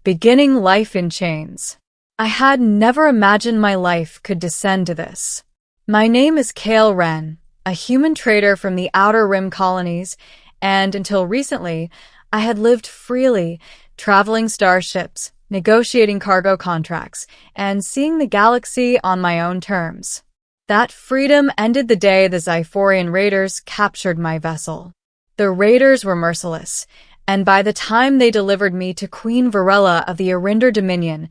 Beginning life in chains. I had never imagined my life could descend to this. My name is Kale Wren, a human trader from the Outer Rim colonies, and until recently, I had lived freely, traveling starships, negotiating cargo contracts, and seeing the galaxy on my own terms. That freedom ended the day the Xiphorian raiders captured my vessel. The raiders were merciless, and by the time they delivered me to Queen Varela of the Arinder Dominion,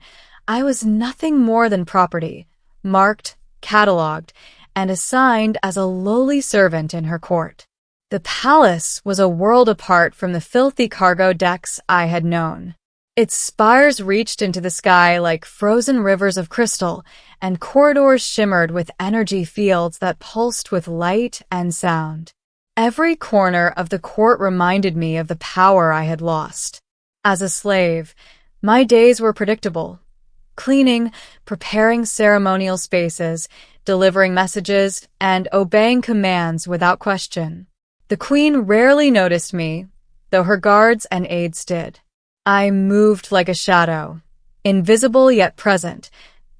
I was nothing more than property, marked, catalogued, and assigned as a lowly servant in her court. The palace was a world apart from the filthy cargo decks I had known. Its spires reached into the sky like frozen rivers of crystal, and corridors shimmered with energy fields that pulsed with light and sound. Every corner of the court reminded me of the power I had lost. As a slave, my days were predictable. Cleaning, preparing ceremonial spaces, delivering messages, and obeying commands without question. The queen rarely noticed me, though her guards and aides did. I moved like a shadow, invisible yet present,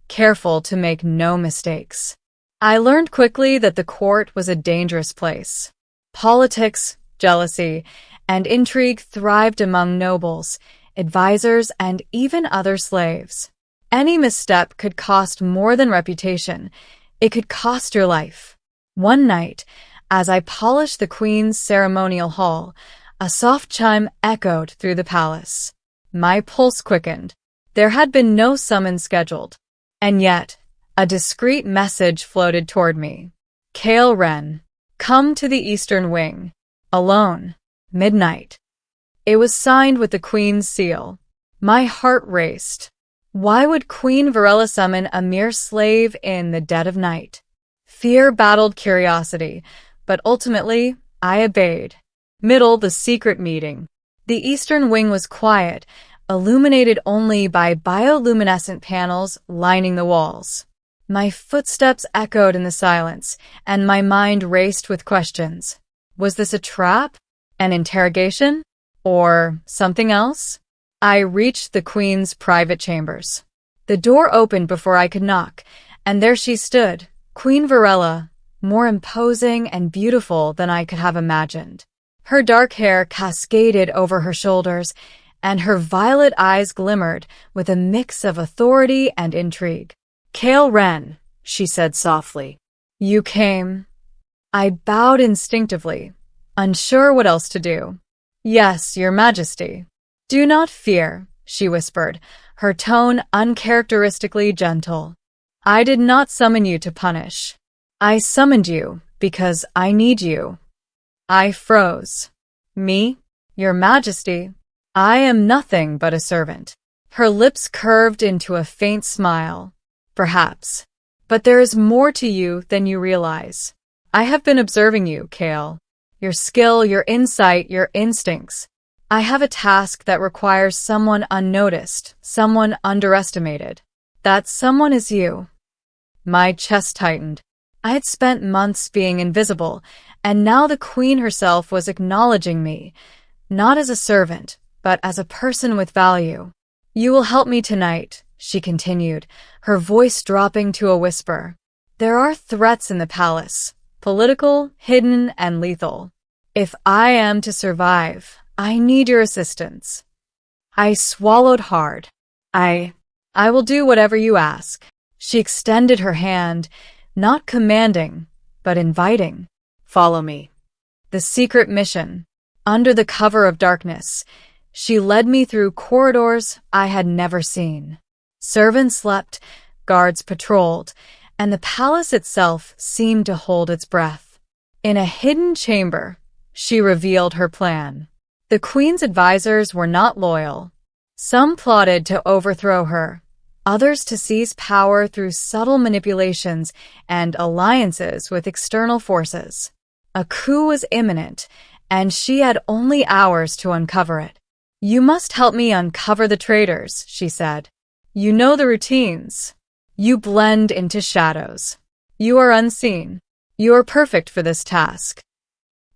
careful to make no mistakes. I learned quickly that the court was a dangerous place. Politics, jealousy, and intrigue thrived among nobles, advisors, and even other slaves. Any misstep could cost more than reputation. It could cost your life. One night, as I polished the queen's ceremonial hall, a soft chime echoed through the palace. My pulse quickened. There had been no summons scheduled. And yet, a discreet message floated toward me. Kale Wren, come to the Eastern Wing. Alone. Midnight. It was signed with the queen's seal. My heart raced. Why would Queen Varela summon a mere slave in the dead of night? Fear battled curiosity, but ultimately, I obeyed. Middle the secret meeting. The Eastern Wing was quiet, illuminated only by bioluminescent panels lining the walls. My footsteps echoed in the silence, and my mind raced with questions. Was this a trap? An interrogation? Or something else? I reached the queen's private chambers. The door opened before I could knock, and there she stood, Queen Varela, more imposing and beautiful than I could have imagined. Her dark hair cascaded over her shoulders, and her violet eyes glimmered with a mix of authority and intrigue. Kale Wren, she said softly. You came. I bowed instinctively, unsure what else to do. Yes, Your Majesty. Do not fear, she whispered, her tone uncharacteristically gentle. I did not summon you to punish. I summoned you because I need you. I froze. Me? Your Majesty? I am nothing but a servant. Her lips curved into a faint smile. Perhaps. But there is more to you than you realize. I have been observing you, Kale. Your skill, your insight, your instincts. I have a task that requires someone unnoticed, someone underestimated. That someone is you. My chest tightened. I had spent months being invisible, and now the queen herself was acknowledging me, not as a servant, but as a person with value. You will help me tonight, she continued, her voice dropping to a whisper. There are threats in the palace, political, hidden, and lethal. If I am to survive, I need your assistance. I swallowed hard. I will do whatever you ask. She extended her hand, not commanding, but inviting. Follow me. The secret mission. Under the cover of darkness, she led me through corridors I had never seen. Servants slept, guards patrolled, and the palace itself seemed to hold its breath. In a hidden chamber, she revealed her plan. The queen's advisors were not loyal. Some plotted to overthrow her, others to seize power through subtle manipulations and alliances with external forces. A coup was imminent, and she had only hours to uncover it. You must help me uncover the traitors, she said. You know the routines. You blend into shadows. You are unseen. You are perfect for this task.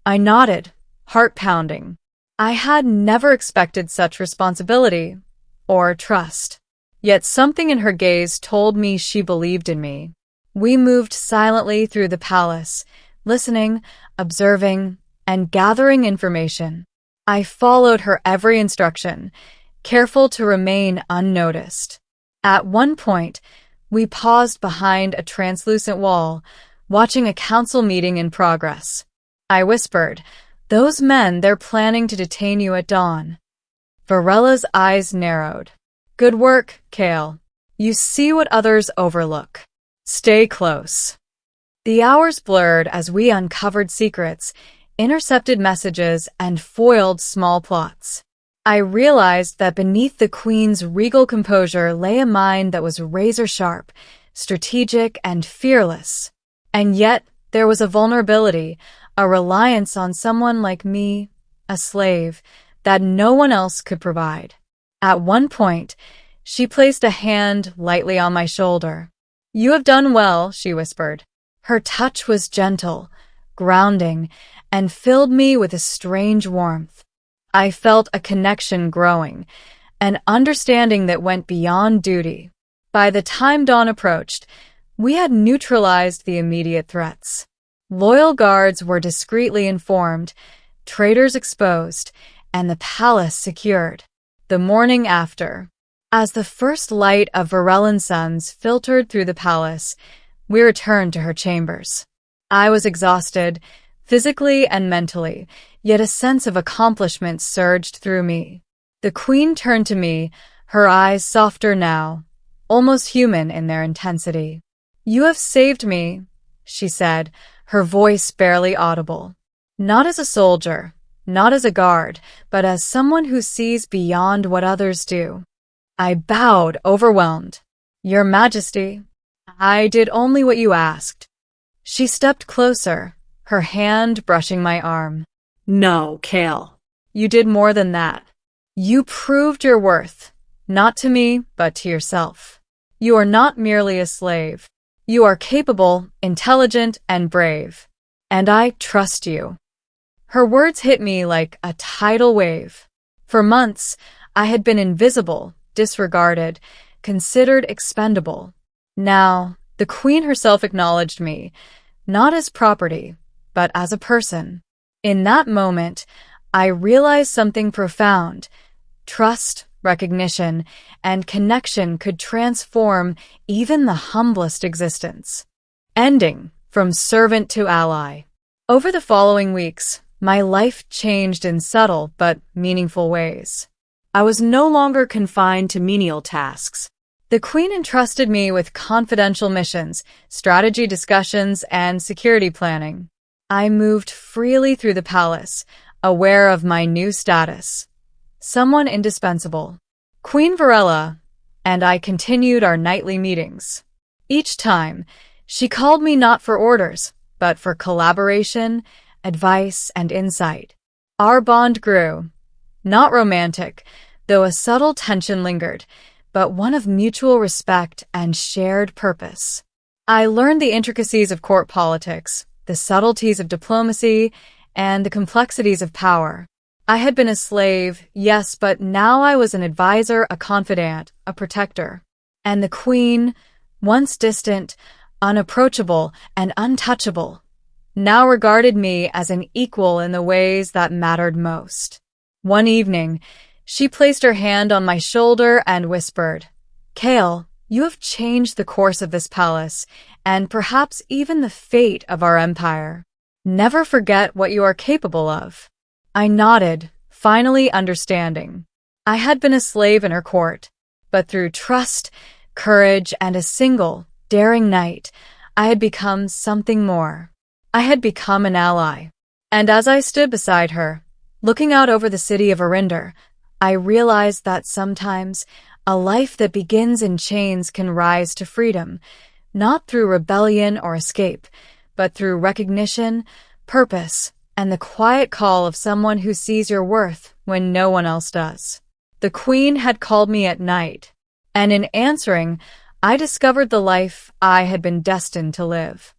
I nodded, heart pounding. I had never expected such responsibility, or trust. Yet something in her gaze told me she believed in me. We moved silently through the palace, listening, observing, and gathering information. I followed her every instruction, careful to remain unnoticed. At one point, we paused behind a translucent wall, watching a council meeting in progress. I whispered, "Those men, they're planning to detain you at dawn." Varella's eyes narrowed. "Good work, Kale. You see what others overlook. Stay close." The hours blurred as we uncovered secrets, intercepted messages, and foiled small plots. I realized that beneath the Queen's regal composure lay a mind that was razor-sharp, strategic, and fearless. And yet, there was a vulnerability, a reliance on someone like me, a slave, that no one else could provide. At one point, she placed a hand lightly on my shoulder. "You have done well," she whispered. Her touch was gentle, grounding, and filled me with a strange warmth. I felt a connection growing, an understanding that went beyond duty. By the time dawn approached, we had neutralized the immediate threats. Loyal guards were discreetly informed, traitors exposed, and the palace secured. The morning after, as the first light of Varellan suns filtered through the palace, we returned to her chambers. I was exhausted, physically and mentally, yet a sense of accomplishment surged through me. The Queen turned to me, her eyes softer now, almost human in their intensity. "You have saved me," she said, her voice barely audible. "Not as a soldier, not as a guard, but as someone who sees beyond what others do." I bowed, overwhelmed. "Your Majesty, I did only what you asked." She stepped closer, her hand brushing my arm. "No, Kale. You did more than that. You proved your worth, not to me, but to yourself. You are not merely a slave. You are capable, intelligent, and brave. And I trust you." Her words hit me like a tidal wave. For months, I had been invisible, disregarded, considered expendable. Now, the Queen herself acknowledged me, not as property, but as a person. In that moment, I realized something profound. Trust, recognition, and connection could transform even the humblest existence. Ending from servant to ally. Over the following weeks, my life changed in subtle but meaningful ways. I was no longer confined to menial tasks. The Queen entrusted me with confidential missions, strategy discussions, and security planning. I moved freely through the palace, aware of my new status. Someone indispensable. Queen Varella and I continued our nightly meetings. Each time, she called me not for orders, but for collaboration, advice, and insight. Our bond grew. Not romantic, though a subtle tension lingered, but one of mutual respect and shared purpose. I learned the intricacies of court politics, the subtleties of diplomacy, and the complexities of power. I had been a slave, yes, but now I was an advisor, a confidant, a protector. And the Queen, once distant, unapproachable, and untouchable, now regarded me as an equal in the ways that mattered most. One evening, she placed her hand on my shoulder and whispered, "Kale, you have changed the course of this palace, and perhaps even the fate of our empire. Never forget what you are capable of." I nodded, finally understanding. I had been a slave in her court, but through trust, courage, and a single, daring night, I had become something more. I had become an ally. And as I stood beside her, looking out over the city of Arinder, I realized that sometimes a life that begins in chains can rise to freedom, not through rebellion or escape, but through recognition, purpose, and the quiet call of someone who sees your worth when no one else does. The Queen had called me at night, and in answering, I discovered the life I had been destined to live.